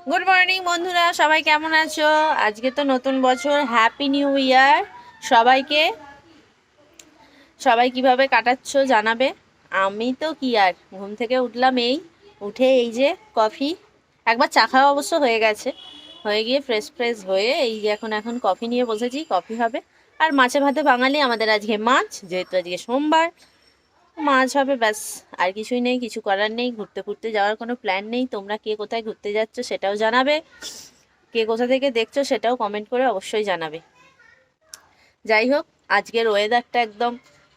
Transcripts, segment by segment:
Good morning বন্ধুরা, সবাই কেমন আছো? আজকে তো নতুন বছর, হ্যাপি নিউ ইয়ার সবাইকে। সবাই কিভাবে কাটাচ্ছো জানাবে। আমি তো কি আর ঘুম থেকে উঠলাম, উঠে এই যে কফি, একবার চা খাওয়া অবশ্য হয়ে গেছে, হয়ে গিয়ে ফ্রেশ ফ্রেশ হয়ে এই যে এখন কফি নিয়ে বসেছি। কফি হবে আর মাছে ভাতে বাঙালি, আমাদের আজকে মাছ, যেহেতু আজকে সোমবার মাছ হবে, ব্যাস। আর কিছুই নেই, কিছু করার নেই। ঘুরতে ঘুরতে যাওয়ার কোনো প্ল্যান নেই। তোমরা কে কোথায় ঘুরতে যাচ্ছ সেটাও জানাবে, কে কোথা থেকে দেখছো সেটাও কমেন্ট করে অবশ্যই জানাবে। যাই হোক, আজকের ওয়েদারটা একদম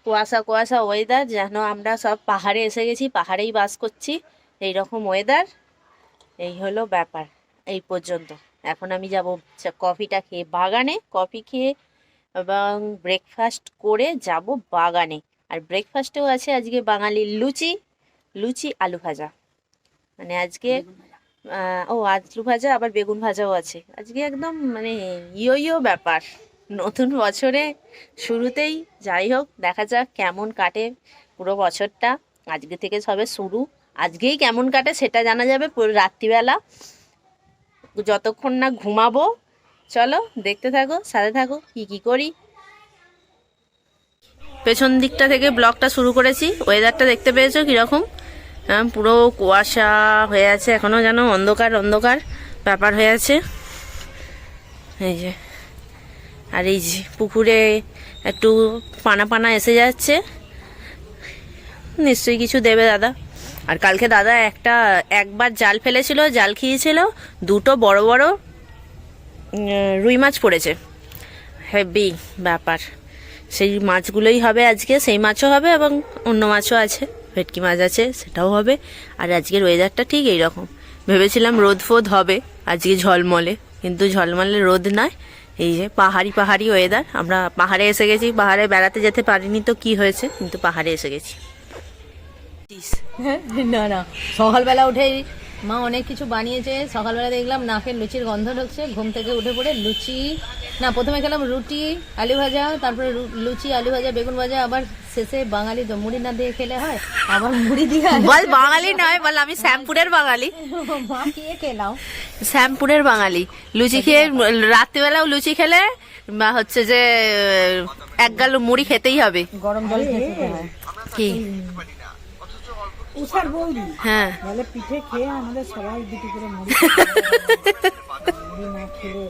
কুয়াশা কুয়াশা ওয়েদার, যেন আমরা সব পাহাড়ে এসে গেছি, পাহাড়েই বাস করছি, এই রকম ওয়েদার। এই হলো ব্যাপার এই পর্যন্ত। এখন আমি যাব কফিটা খেয়ে বাগানে, কফি খেয়ে এবং ব্রেকফাস্ট করে যাব বাগানে। আর ব্রেকফাস্টেও আছে আজকে বাঙালির লুচি, লুচি আলু ভাজা, মানে আজকে আলু ভাজা আবার বেগুন ভাজাও আছে আজকে। একদম মানে ইয়ো ব্যাপার নতুন বছরে শুরুতেই। যাই হোক, দেখা যাক কেমন কাটে পুরো বছরটা। আজকে থেকে সবে শুরু, আজকেই কেমন কাটে সেটা জানা যাবে রাত্রিবেলা, যতক্ষণ না ঘুমাবো। চলো দেখতে থাকো, সাথে থাকো কি করি। পেছন দিকটা থেকে ব্লগটা শুরু করেছি। ওয়েদারটা দেখতে পেয়েছো কীরকম? পুরো কুয়াশা হয়ে আছে, এখনও যেন অন্ধকার অন্ধকার ব্যাপার হয়ে আছে। এই যে, আর এই যে পুকুরে একটু পানা পানা এসে যাচ্ছে, নিশ্চয়ই কিছু দেবে দাদা। আর কালকে দাদা একবার জাল ফেলেছিল, জাল খেয়েছিল, দুটো বড় বড় রুই মাছ পড়েছে। হেভি ব্যাপার, সেই মাছগুলোই হবে আজকে, সেই মাছও হবে এবং অন্য মাছও আছে, ভেটকি মাছ আছে, সেটাও হবে। আর আজকের ওয়েদারটা ঠিক এইরকম। ভেবেছিলাম রোদ ফোদ হবে আজকে ঝলমলে, কিন্তু ঝলমলে রোদ নয়। এই যে পাহাড়ি ওয়েদার। আমরা পাহাড়ে এসে গেছি, পাহাড়ে বেড়াতে যেতে পারিনি তো কি হয়েছে, কিন্তু পাহাড়ে এসে গেছি। না সকালবেলা উঠেই মা অনেক কিছু বানিয়েছে। সকালবেলা দেখলাম নাকের লুচির গন্ধ ঢুকছে, ঘুম থেকে উঠে পড়ে লুচি না, প্রথমে খেলাম রুটি আলু ভাজা, তারপরে লুচি আলু ভাজা বেগুন ভাজা, আবার শেষে বাঙালি তো মুড়ি না দিয়ে খেলে হয়, আবার মুড়ি দিয়ে। বল বাঙালি নয়, বল আমি শ্যামপুরের বাঙালি। মা খেয়ে খেলাম, শ্যামপুরের বাঙালি। লুচি খেয়ে রাত্রিবেলাও লুচি খেলে বা হচ্ছে যে এক গাল মুড়ি খেতেই হবে, গরম জল খেতে হয়। কি উষার বৌদি, হ্যাঁ, তাহলে পিঠে খেয়ে আমাদের সবাই দুটি করে মুড়ি না খেলে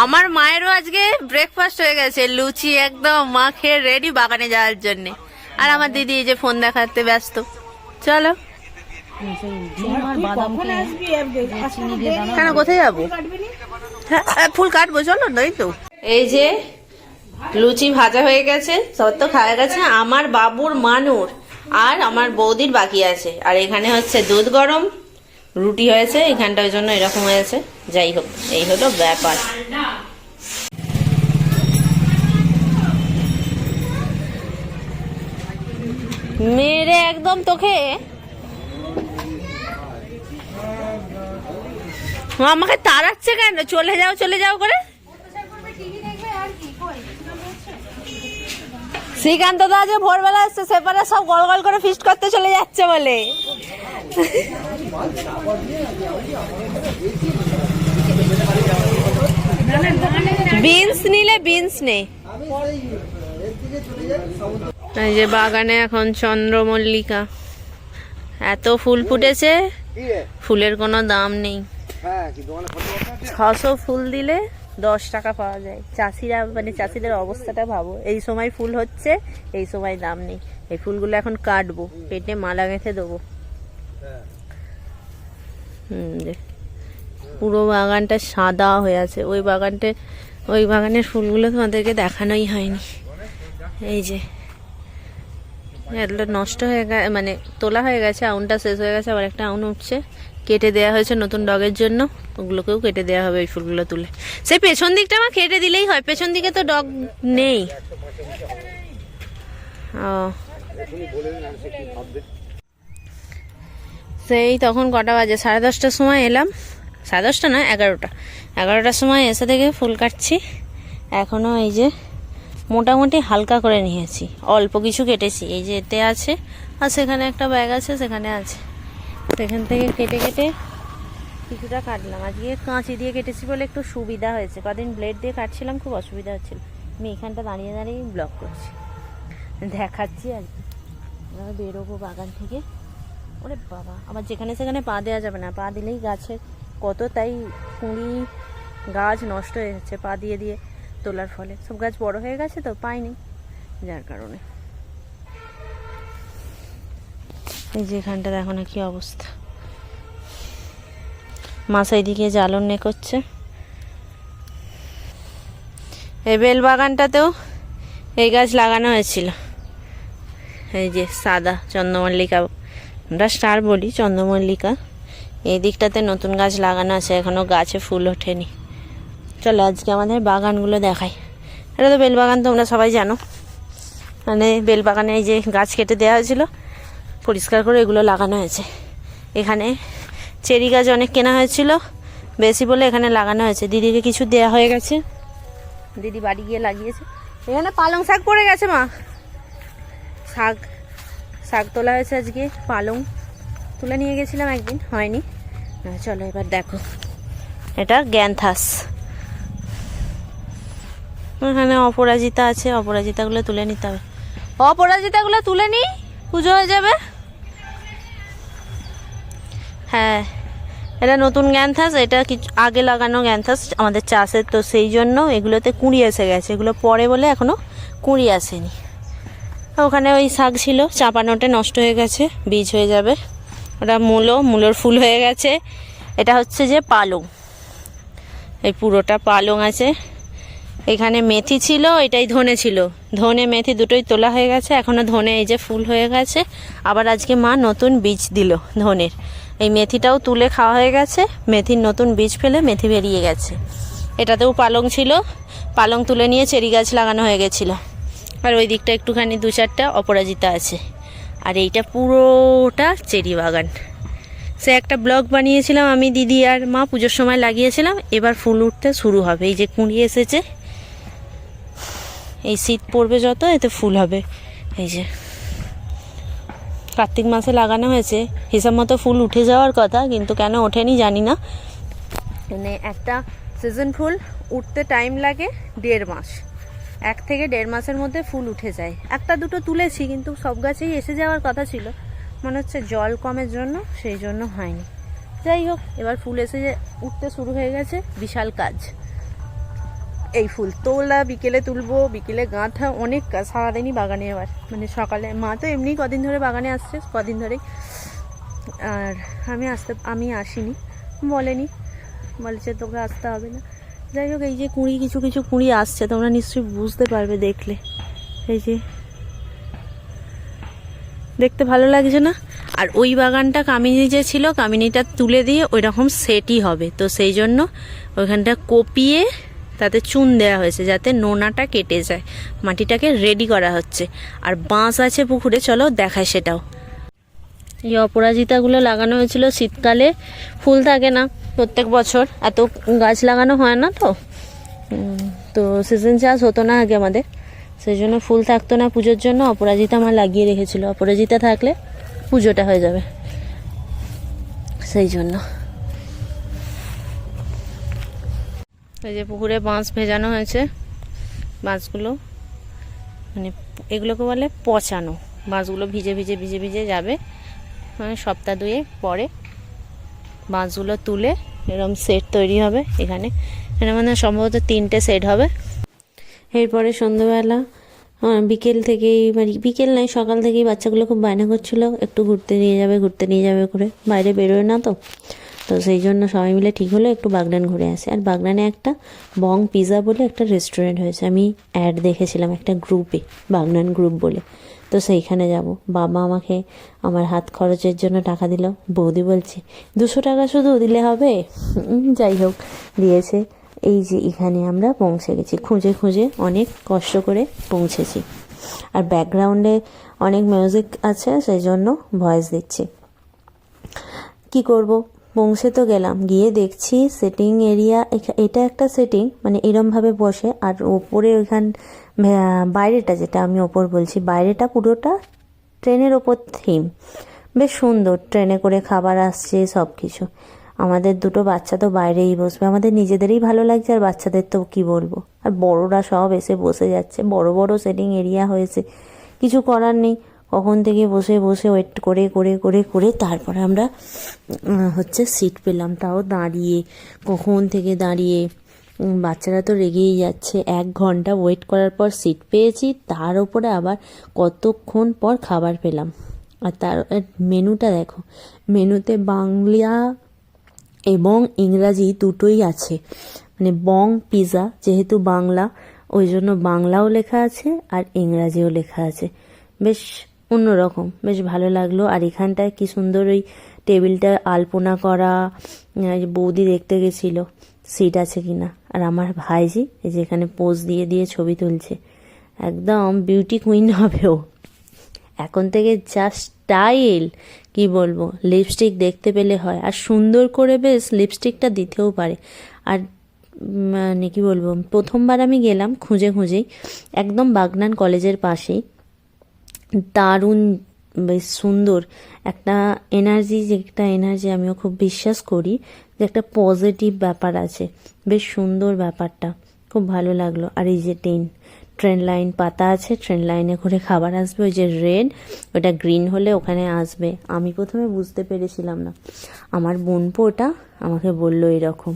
আমার মায়েরও আজকে ব্রেকফাস্ট হয়ে গেছে, লুচি একদম মা খেয়ে রেডি বাগানে যাওয়ার জন্য। আর আমার দিদি এই যে ফোন দেখাতে ব্যস্ত। চলো, কেন কোথায় যাবো? হ্যাঁ, ফুল কাটবো, চলো। নই তো এই যে লুচি ভাজা হয়ে গেছে, সব তো খাওয়া গেছে। আমার বাবুর মানুর আর আমার বৌদির বাকি আছে। আর এখানে হচ্ছে দুধ গরম, রুটি হয়েছে এখানটা, ওই জন্য এরকম হয়েছে। যাই হোক, এই হলো ব্যাপার। মেরে একদম তোকে, আমাকে তাড়াচ্ছে কেন? চলে যাও করে। শ্রীকান্ত দা যে ভোরবেলা আসছে, সেপারে সব গল গল করে ফিস্ট করতে চলে যাচ্ছে বলে। বিনস নিলে বিনস নেই। এই যে বাগানে এখন চন্দ্রমল্লিকা, এত ফুল ফুটেছে, ফুলের কোনো দাম নেই। 600 ফুল দিলে 10 টাকা পাওয়া যায়। চাষিরা, মানে চাষিদের অবস্থাটা ভাবো, এই সময় ফুল হচ্ছে, এই সময় দাম নেই। এই ফুলগুলো এখন কাটবো, পেটে মালা গেঁথে দেবো। পুরো বাগানটা সাদা হয়ে আছে। ওই বাগানের ফুলগুলো তোমাদেরকে দেখানোই হয়নি। এই যে এগুলো নষ্ট হয়ে গেছে, মানে তোলা হয়ে গেছে, আউনটা শেষ হয়ে গেছে, আবার একটা আউন উঠছে, কেটে দেওয়া হয়েছে নতুন ডগের জন্য। ওগুলোকেও কেটে দেওয়া হবে এই ফুলগুলো তুলে। সেই পেছন দিকটা আমার কেটে দিলেই হয়, পেছন দিকে তো ডগ নেই। সেই তখন কটা বাজে, 10:30টার সময় এলাম। 10:30 না, 11টার সময় এসে থেকে ফুল কাটছি। এখনো এই যে মোটামুটি হালকা করে নিয়েছি, অল্প কিছু কেটেছি। এই যে এতে আছে, আর সেখানে একটা ব্যাগ আছে, সেখানে আছে। সেখান থেকে কেটে কিছুটা কাটলাম, আজকে কাঁচি দিয়ে কেটেছি বলে একটু সুবিধা হয়েছে। কদিন ব্লেড দিয়ে কাটছিলাম, খুব অসুবিধা হচ্ছিল। আমি এখানটা দাঁড়িয়ে দাঁড়িয়ে ব্লগ করছি, দেখাচ্ছি আর কি। এবার বেরোবো বাগান থেকে। ওরে বাবা, আবার যেখানে সেখানে পা দেওয়া যাবে না, পা দিলেই গাছের কত তাই কুঁড়ি গাছ নষ্ট হয়ে যাচ্ছে পা দিয়ে দিয়ে তোলার ফলে। সব গাছ বড় হয়ে গেছে তো পাইনি, যার কারণে। এই যে এখানটা দেখো না কি অবস্থা, মাছ এইদিকে জ্বালন নে করছে। এই বেল বাগানটাতেও এই গাছ লাগানো হয়েছিল, এই যে সাদা চন্দ্রমল্লিকা, আমরা স্টার বলি, চন্দ্রমল্লিকা। এই দিকটাতে নতুন গাছ লাগানো আছে, এখনো গাছে ফুল ওঠেনি। চলো আজকে আমাদের বাগানগুলো দেখাই। এটা তো বেল বাগান, তোমরা সবাই জানো। মানে বেল বাগানে এই যে গাছ কেটে দেওয়া হয়েছিল, পরিষ্কার করে এগুলো লাগানো হয়েছে। এখানে চেরি গাছ অনেক কেনা হয়েছিল, বেশি বলে এখানে লাগানো হয়েছে। দিদিকে কিছু দেয়া হয়ে গেছে, দিদি বাড়ি গিয়ে লাগিয়েছে। এখানে পালং শাক পড়ে গেছে মা, শাক শাক তোলা হয়েছে আজকে, পালং তুলে নিয়ে গেছিলাম একদিন, হয়নি। চলো এবার দেখো, এটা গ্যান্থাস। এখানে অপরাজিতা আছে, অপরাজিতাগুলো তুলে নিতে হবে। অপরাজিতাগুলো তুলে নিই, পুজো হয়ে যাবে। হ্যাঁ, এটা নতুন গ্যান্থাস, এটা কিছু আগে লাগানো গ্যান্থাস আমাদের চাষের, তো সেই জন্য এগুলোতে কুঁড়ি এসে গেছে। এগুলো পরে বলে এখনো কুঁড়ি আসেনি। ওখানে ওই শাক ছিল, চাপানোটা নষ্ট হয়ে গেছে, বীজ হয়ে যাবে। ওটা মূলোর ফুল হয়ে গেছে। এটা হচ্ছে যে পালং, এই পুরোটা পালং আছে। এখানে মেথি ছিল, এটাই ধনে ছিল, ধনে মেথি দুটোই তোলা হয়ে গেছে। এখনো ধনে এই যে ফুল হয়ে গেছে। আবার আজকে মা নতুন বীজ দিল ধনের। এই মেথিটাও তুলে খাওয়া হয়ে গেছে, মেথির নতুন বীজ ফেলে মেথি বেরিয়ে গেছে। এটাতেও পালং ছিল, পালং তুলে নিয়ে চেরি গাছ লাগানো হয়ে গেছিলো। আর ওই দিকটা একটুখানি 2-4টা অপরাজিতা আছে। আর এইটা পুরোটা চেরি বাগান। সে একটা ব্লগ বানিয়েছিলাম আমি, দিদি আর মা পুজোর সময় লাগিয়েছিলাম। এবার ফুল উঠতে শুরু হবে, এই যে কুঁড়ি এসেছে। এই শীত পড়বে যত, এতে ফুল হবে। এই যে কার্তিক মাসে লাগানো হয়েছে, হিসাব মতো ফুল উঠে যাওয়ার কথা, কিন্তু কেন ওঠেনি জানি না। মানে একটা সিজন ফুল উঠতে টাইম লাগে 1.5 মাস, 1 থেকে 1.5 মাসের মধ্যে ফুল উঠে যায়। একটা দুটো তুলেছি, কিন্তু সব গাছেই এসে যাওয়ার কথা ছিল, মনে হচ্ছে জল কমের জন্য, সেই জন্য হয়নি। যাই হোক, এবার ফুল এসে উঠতে শুরু হয়ে গেছে, বিশাল কাজ। এই ফুল তোলা, বিকেলে তুলবো, বিকেলে গাঁথা, অনেক কাজ সারাদিনই বাগানে। এবার মানে সকালে মা তো এমনি কদিন ধরে বাগানে আসছে, কদিন ধরেই। আর আমি আসিনি, বলেনি, বলেছে তোকে আসতে হবে না। যাই হোক, এই যে কুঁড়ি, কিছু কিছু কুঁড়ি আসছে, তোমরা নিশ্চয়ই বুঝতে পারবে দেখলে। এই যে দেখতে ভালো লাগছে না? আর ওই বাগানটা কামিনী যে ছিল, কামিনীটা তুলে দিয়ে ওই রকম সেটই হবে, তো সেই জন্য ওইখানটা কপিয়ে তাতে চুন দেওয়া হয়েছে, যাতে নোনাটা কেটে যায়। মাটিটাকে রেডি করা হচ্ছে। আর বাঁশ আছে পুকুরে, চলো দেখায় সেটাও। এই অপরাজিতাগুলো লাগানো হয়েছিল শীতকালে, ফুল থাকে না প্রত্যেক বছর, এত গাছ লাগানো হয় না তো সিজন চাষ হতো না আগে আমাদের, সেই জন্য ফুল থাকতো না পুজোর জন্য। অপরাজিতা মা লাগিয়ে রেখেছিল, অপরাজিতা থাকলে পুজোটা হয়ে যাবে, সেই জন্য। এই যে পুকুরে বাঁশ ভেজানো হয়েছে, বাঁশগুলো মানে এগুলোকে বলে পচানো। বাঁশগুলো ভিজে ভিজে ভিজে ভিজে যাবে, মানে সপ্তাহ 2 পরে বাঁশগুলো তুলে এরকম সেট তৈরি হবে। এখানে মানে সম্ভবত 3টে সেট হবে। এরপরে সন্ধ্যাবেলা বিকেল থেকেই, মানে বিকেল নয় সকাল থেকেই বাচ্চাগুলো খুব বায়না করছিল একটু ঘুরতে নিয়ে যাবে করে, বাইরে বেরোয় না তো সেই জন্য সবাই মিলে ঠিক হলো একটু বাগনান ঘুরে আসে। আর বাগনানে একটা বং পিৎজা বলে একটা রেস্টুরেন্ট হয়েছে, আমি অ্যাড দেখেছিলাম একটা গ্রুপে, বাগনান গ্রুপ বলে, তো সেইখানে যাব। বাবা আমাকে আমার হাত খরচের জন্য টাকা দিল। বৌদি বলছে 200 টাকা শুধু দিলে হবে, যাই হোক দিয়েছে। এই যে এখানে আমরা পৌঁছে গেছি, খুঁজে খুঁজে অনেক কষ্ট করে পৌঁছেছি। আর ব্যাকগ্রাউন্ডে অনেক মিউজিক আছে, সেই জন্য ভয়েস দিচ্ছি। কি করব, পৌঁছে তো গেলাম, গিয়ে দেখছি সেটিং এরিয়া, এটা একটা সেটিং, মানে এরমভাবে বসে। আর ওপরে ওইখান বাইরেটা, যেটা আমি ওপর বলছি, বাইরেটা পুরোটা ট্রেনের ওপর থিম, বেশ সুন্দর। ট্রেনে করে খাবার আসছে, সব কিছু। আমাদের দুটো বাচ্চা তো বাইরেই বসবে, আমাদের নিজেদেরই ভালো লাগছে, আর বাচ্চাদের তো কি বলবো। আর বড়রা সব এসে বসে যাচ্ছে, বড় বড় সেটিং এরিয়া হয়েছে, কিছু করার নেই। কখন থেকে বসে বসে ওয়েট করে করে করে করে তারপরে আমরা হচ্ছে সিট পেলাম, তাও দাঁড়িয়ে, কখন থেকে দাঁড়িয়ে। বাচ্চারা তো রেগেই যাচ্ছে, 1 ঘন্টা ওয়েট করার পর সিট পেয়েছি, তার উপরে আবার কতক্ষণ পর খাবার পেলাম। আর তার মেনুটা দেখো, মেনুতে বাংলা এবং ইংরাজি দুটোই আছে, মানে বং পিৎজা, যেহেতু বাংলা ওই জন্য বাংলাও লেখা আছে আর ইংরাজিও লেখা আছে। বেশ অন্যরকম, বেশ ভালো লাগলো। আর এখানটায় কি সুন্দর ওই টেবিলটা আলপনা করা, এই যে বৌদি দেখতে গেছিলো সিট আছে কিনা। আর আমার ভাইজি এই যে এখানে পোজ দিয়ে দিয়ে ছবি তুলছে, একদম বিউটি কুইন হবে ও এখন থেকে। জাস্ট স্টাইল, কি বলবো, লিপস্টিক দেখতে পেলে হয়, আর সুন্দর করে বেশ লিপস্টিকটা দিতেও পারে। আর মানে কি বলবো, প্রথমবার আমি গেলাম খুঁজে খুঁজেই, একদম বাগনান কলেজের পাশেই, দারুণ বেশ সুন্দর একটা এনার্জি, যে একটা এনার্জি আমিও খুব বিশ্বাস করি যে একটা পজিটিভ ব্যাপার আছে, বেশ সুন্দর ব্যাপারটা, খুব ভালো লাগলো। আর এই যে ট্রেন লাইন পাতা আছে, ট্রেন লাইনে করে খাবার আসবে, ওই যে রেড, ওটা গ্রিন হলে ওখানে আসবে। আমি প্রথমে বুঝতে পেরেছিলাম না, আমার বোনপো ওটা আমাকে বললো এরকম।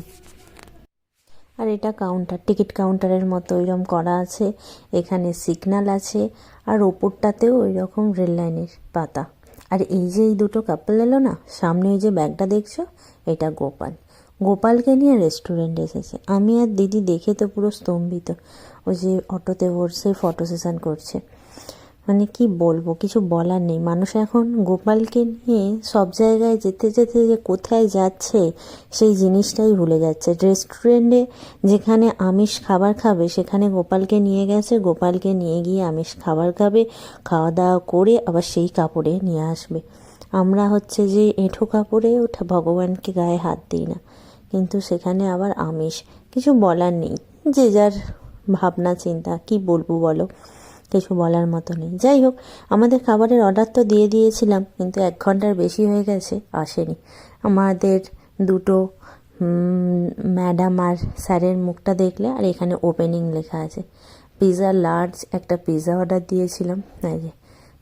আর এটা কাউন্টার, টিকিট কাউন্টারের মতো ওইরকম করা আছে, এখানে সিগন্যাল আছে, আর ওপরটাতেও ওই রকম রেল লাইনের পাতা। আর এই যে এই দুটো কাপল এলো না, সামনে ওই যে ব্যাগটা দেখছো, এটা গোপালকে নিয়ে রেস্টুরেন্ট এসেছে। আমি আর দিদি দেখে তো পুরো স্তম্ভিত, ওই যে অটোতে বসে ফটো সেশন করছে। মানে কি বলবো, কিছু বলার নেই। মানুষ এখন গোপালকে নিয়ে সব জায়গায় যেতে যেতে যে কোথায় যাচ্ছে সেই জিনিসটাই ভুলে যাচ্ছে। রেস্টুরেন্টে যেখানে আমিষ খাবার খাবে সেখানে গোপালকে নিয়ে গেছে, গোপালকে নিয়ে গিয়ে আমিষ খাবার খাবে, খাওয়া দাওয়া করে আবার সেই কাপড়ে নিয়ে আসবে। আমরা হচ্ছে যে এঁঠো কাপড়ে ওঠা ভগবানকে গায়ে হাত দিই না, কিন্তু সেখানে আবার আমিষ। কিছু বলার নেই, যে যার ভাবনা চিন্তা, কি বলবো বলো, কিছু বলার মতো নেই। যাই হোক, আমাদের খাবারের অর্ডার তো দিয়ে দিয়েছিলাম, কিন্তু 1 ঘন্টার বেশি হয়ে গেছে, আসেনি। আমাদের দুটো ম্যাডাম আর স্যারের মুখটা দেখলে, আর এখানে ওপেনিং লেখা আছে। পিৎজা লার্জ একটা পিৎজা অর্ডার দিয়েছিলাম, এই যে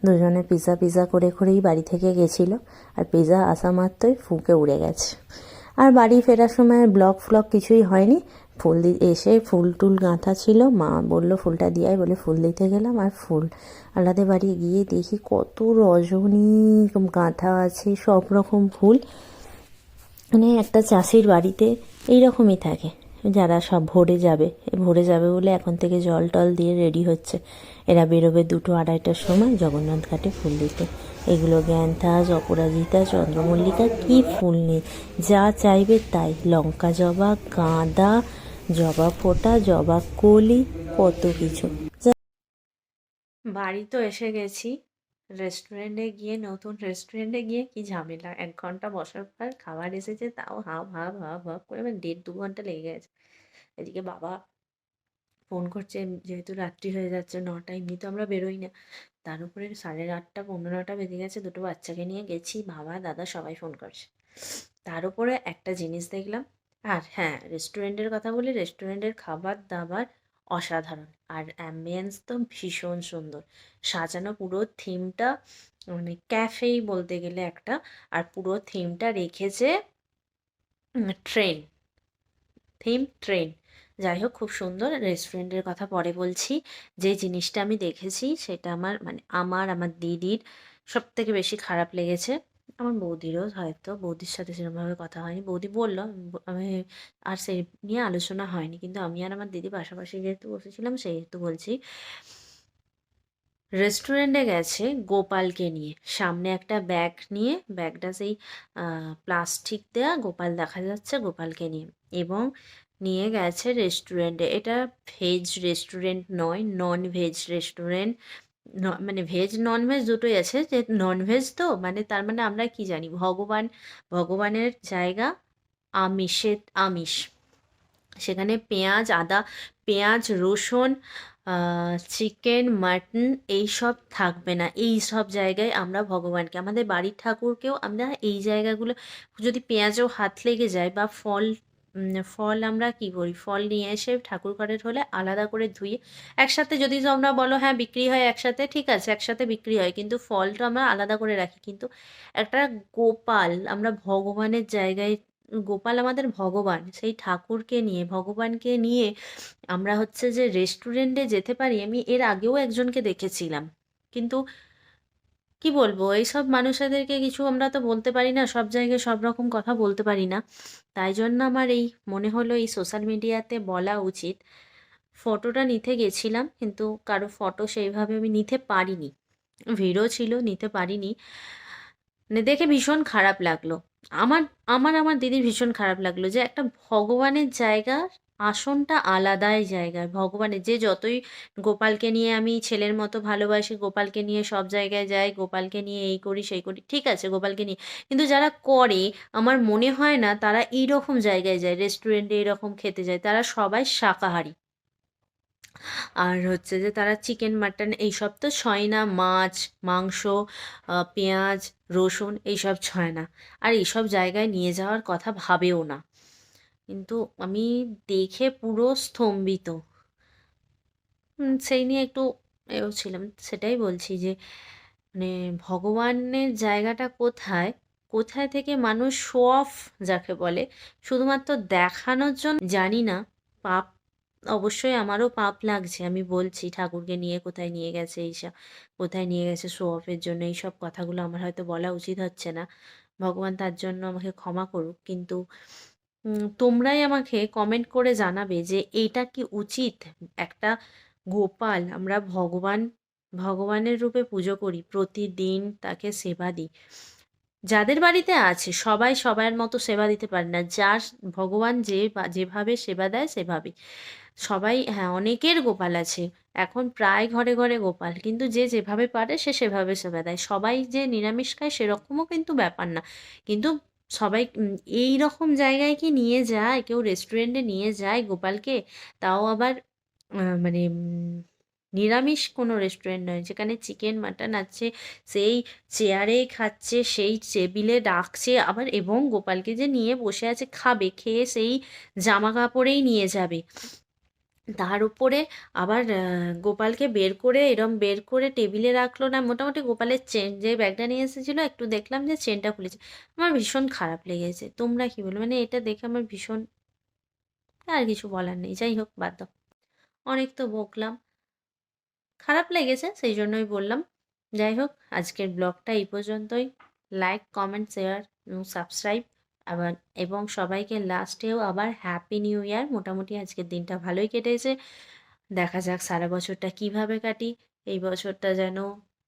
দুজনে পিৎজা করে করেই বাড়ি থেকে গেছিলো, আর পিৎজা আসা মাত্রই ফুঁকে উড়ে গেছে। আর বাড়ি ফেরার সময় ব্লগ ফ্লগ কিছুই হয়নি। এসে ফুল টুল গাঁথা ছিল, মা বললো ফুলটা দিয়ে আয়, বলে ফুল দিতে গেলাম। আর ফুল আলাদা বাড়ি গিয়ে দেখি কত রজনী গাঁথা আছে, সব রকম ফুল। মানে একটা চাষির বাড়িতে এইরকমই থাকে, যারা সব ভরে যাবে বলে এখন থেকে জল টল দিয়ে রেডি হচ্ছে। এরা বেরোবে 2-2:30টার সময় জগন্নাথ ঘাটে ফুল দিতে। এগুলো গ্যান্থাস, অপরাজিতা, চন্দ্রমল্লিকা, কি ফুল নেই, যা চাইবে তাই। লঙ্কা জবা, গাঁদা, জবা ফোঁটা, জবা কলি, কত কিছু। বাড়ি তো এসে গেছি। নতুন রেস্টুরেন্টে গিয়ে কি ঝামেলা, 1 ঘন্টা বসার পর খাবার এসেছে, তাও হাফ হাফ হাফ হাফ করে, মানে 1.5-2 ঘন্টা লেগে গেছে। এদিকে বাবা ফোন করছে, যেহেতু রাত্রি হয়ে যাচ্ছে 9টা, এমনি তো আমরা বেরোই না, তার উপরে 8:30 15টা বেজে গেছে, দুটো বাচ্চাকে নিয়ে গেছি, বাবা দাদা সবাই ফোন করছে। তার উপরে একটা জিনিস দেখলাম। আর হ্যাঁ, রেস্টুরেন্টের কথা বলি, রেস্টুরেন্টের খাবার দাবার অসাধারণ, আর অ্যাম্বিয়েন্স তো ভীষণ সুন্দর সাজানো, পুরো থিমটা মানে ক্যাফেই বলতে গেলে একটা। আর পুরো থিমটা রেখেছে ট্রেন, ট্রেন। যাই হোক, খুব সুন্দর। রেস্টুরেন্টের কথা পরে বলছি। যে জিনিসটা আমি দেখেছি সেটা আমার দিদির সব থেকে বেশি খারাপ লেগেছে, আমার বৌদিরও, হয়তো বৌদির সাথে সেরকমভাবে কথা হয়নি, বৌদি বললো, আমি আর সেই নিয়ে আলোচনা হয়নি, কিন্তু আমি আর আমার দিদি পাশাপাশি যেহেতু বসেছিলাম সেহেতু বলছি। রেস্টুরেন্টে গেছে গোপালকে নিয়ে, সামনে একটা ব্যাগ নিয়ে, ব্যাগটা সেই প্লাস্টিক দেয়া, গোপাল দেখা যাচ্ছে গোপালকে নিয়ে, এবং নিয়ে গেছে রেস্টুরেন্টে। এটা ভেজ রেস্টুরেন্ট নয়, নন ভেজ রেস্টুরেন্ট। মানে ভেজ নন ভেজ দুটোই আছে, যে নন ভেজ তো মানে তার মানে আমরা কি জানি, ভগবানের জায়গা, আমিষ, সেখানে পেঁয়াজ রসুন চিকেন মাটন এইসব থাকবে না। এই সব জায়গায় আমরা ভগবানকে, আমাদের বাড়ির ঠাকুরকেও আমরা এই জায়গাগুলো, যদি পেঁয়াজও হাত লেগে যায় বা ফল, ফল আমরা কি করি, ফল নিয়ে এসে ঠাকুর ঘরের হলে আলাদা করে ধুয়ে একসাথে, যদি তোমরা বলো হ্যাঁ বিক্রি হয় একসাথে, ঠিক আছে একসাথে বিক্রি হয়, কিন্তু ফলটা আমরা আলাদা করে রাখি। কিন্তু একটা গোপাল আমরা ভগবানের জায়গায়, গোপাল আমাদের ভগবান, সেই ঠাকুরকে নিয়ে, ভগবানকে নিয়ে আমরা হচ্ছে যে রেস্টুরেন্টে যেতে পারি। আমি এর আগেও একজনকে দেখেছিলাম, কিন্তু কি বলবো, এইসব মানুষদেরকে কিছু আমরা তো বলতে পারি না, সব জায়গায় সব রকম কথা বলতে পারি না। তাই জন্য আমার এই মনে হলো এই সোশ্যাল মিডিয়াতে বলা উচিত। ফটোটা নিতে গেছিলাম, কিন্তু কারো ফটো সেইভাবে আমি নিতে পারিনি, ভিড়ও ছিল, নিতে পারিনি। মানে দেখে ভীষণ খারাপ লাগলো। আমার আমার দিদির ভীষণ খারাপ লাগলো যে একটা ভগবানের জায়গা, আসনটা আলাদাই জায়গায়, ভগবানের, যে যতই গোপালকে নিয়ে আমি ছেলের মতো ভালোবাসি, গোপালকে নিয়ে সব জায়গায় যাই, গোপালকে নিয়ে এই করি সেই করি, ঠিক আছে গোপালকে নিয়ে, কিন্তু যারা করে আমার মনে হয় না তারা এইরকম জায়গায় যায়, রেস্টুরেন্টে এরকম খেতে যায়, তারা সবাই শাকাহারী। আর হচ্ছে যে তারা চিকেন মাটন এইসব তো ছয় না, মাছ মাংস, পেঁয়াজ রসুন এইসব ছয় না, আর এইসব জায়গায় নিয়ে যাওয়ার কথা ভাবেও না। কিন্তু আমি দেখে পুরো স্তম্ভিত। সেই নিয়ে একটু এও ছিলাম, সেটাই বলছি যে মানে ভগবানের জায়গাটা কোথায়, কোথায় থেকে মানুষ শো অফ যাকে বলে, শুধুমাত্র দেখানোর জন্য। জানি না, পাপ, অবশ্যই আমারও পাপ লাগছে, আমি বলছি ঠাকুরকে নিয়ে কোথায় নিয়ে গেছে এইসব, কোথায় নিয়ে গেছে শো অফের জন্য, এইসব কথাগুলো আমার হয়তো বলা উচিত হচ্ছে না, ভগবান তার জন্য আমাকে ক্ষমা করুক। কিন্তু তোমরাই আমাকে কমেন্ট করে জানাবে যে এইটা কি উচিত? একটা গোপাল আমরা ভগবান, ভগবানের রূপে পুজো করি, প্রতিদিন তাকে সেবা দিই, যাদের বাড়িতে আছে সবাই সবার মতো সেবা দিতে পারে না, যার ভগবান যেভাবে সেবা দেয় সেভাবে সবাই, হ্যাঁ অনেকের গোপাল আছে, এখন প্রায় ঘরে ঘরে গোপাল, কিন্তু যে যেভাবে পারে সে সেভাবে সেবা দেয়। সবাই যে নিরামিষ খায় সেরকমও কিন্তু ব্যাপার না, কিন্তু সবাই এই রকম জায়গায় কি নিয়ে যায়, কেউ রেস্টুরেন্টে নিয়ে যায় গোপালকে, তাও আবার মানে নিরামিষ কোনো রেস্টুরেন্ট নয়, যেখানে চিকেন মাটন আছে, সেই চেয়ারেই খাচ্ছে, সেই টেবিলে ডাকছে আবার, এবং গোপালকে যে নিয়ে বসে আছে খাবে, খেয়ে সেই জামা কাপড়েই নিয়ে যাবে, তার উপরে আবার গোপালকে বের করে, এরম বের করে টেবিলে রাখলো না, মোটামুটি গোপালের চেন যে ব্যাগটা নিয়ে এসেছিলো একটু দেখলাম যে চেনটা খুলেছে, আমার ভীষণ খারাপ লেগেছে। তোমরা কি বলো? মানে এটা দেখে আমার ভীষণ, আর কিছু বলার নেই, যাই হোক বাদ দাও, অনেক তো বকলাম, খারাপ লেগেছে সেই জন্যই বললাম। যাই হোক, আজকের ব্লগটা এই পর্যন্তই। লাইক কমেন্ট শেয়ার এবং সাবস্ক্রাইব আবার, এবং সবাইকে লাস্টেও আবার হ্যাপি নিউ ইয়ার। মোটামুটি আজকের দিনটা ভালোই কেটেছে, দেখা যাক সারা বছরটা কিভাবে কাটি, এই বছরটা যেন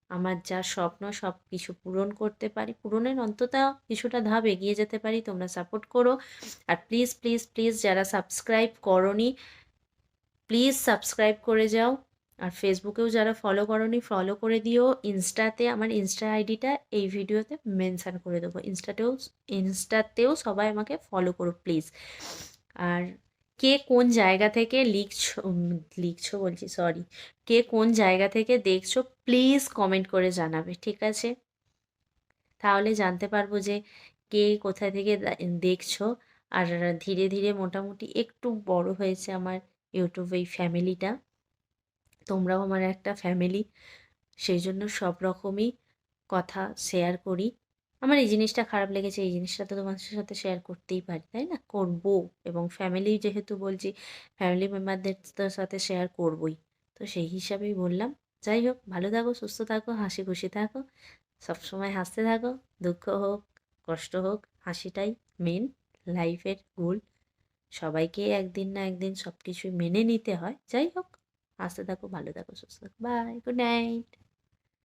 আমার যা স্বপ্ন সব কিছু পূরণ করতে পারি, পূরণের অন্তত কিছুটা ধাপ এগিয়ে যেতে পারি। তোমরা সাপোর্ট করো, আর প্লিজ প্লিজ প্লিজ যারা সাবস্ক্রাইব করোনি প্লিজ সাবস্ক্রাইব করে যাও, আর ফেসবুকেও যারা ফলো করোনি ফলো করে দিও, ইনস্টাতে আমার ইনস্টা আইডিটা এই ভিডিওতে মেনশান করে দেবো, ইনস্টাতেও সবাই আমাকে ফলো করো প্লিজ। আর কে কোন জায়গা থেকে লিখছো বলছি, সরি, কে কোন জায়গা থেকে দেখছো প্লিজ কমেন্ট করে জানাবে, ঠিক আছে? তাহলে জানতে পারবো যে কে কোথা থেকে দেখছো। আর ধীরে ধীরে মোটামুটি একটু বড় হয়েছে আমার ইউটিউব এই ফ্যামিলিটা, তোমরাও আমার একটা ফ্যামিলি, সেই জন্য সব রকমই কথা শেয়ার করি। আমার এই জিনিসটা খারাপ লেগেছে, এই জিনিসটা তো তোমাদের সাথে শেয়ার করতেই পারি, তাই না? করবো, এবং ফ্যামিলি যেহেতু বলছি, ফ্যামিলি মেম্বারদের সাথে শেয়ার করবই, তো সেই হিসাবেই বললাম। যাই হোক, ভালো থাকো, সুস্থ থাকো, হাসি খুশি থাকো, সবসময় হাসতে থাকো, দুঃখ হোক কষ্ট হোক হাসিটাই মেন লাইফের গোল। সবাইকে একদিন না একদিন সব কিছুই মেনে নিতে হয়। যাই হোক, হাসতে থাকো, ভালো থাকো, সুস্থ থাকো, বাই, গুড নাইট।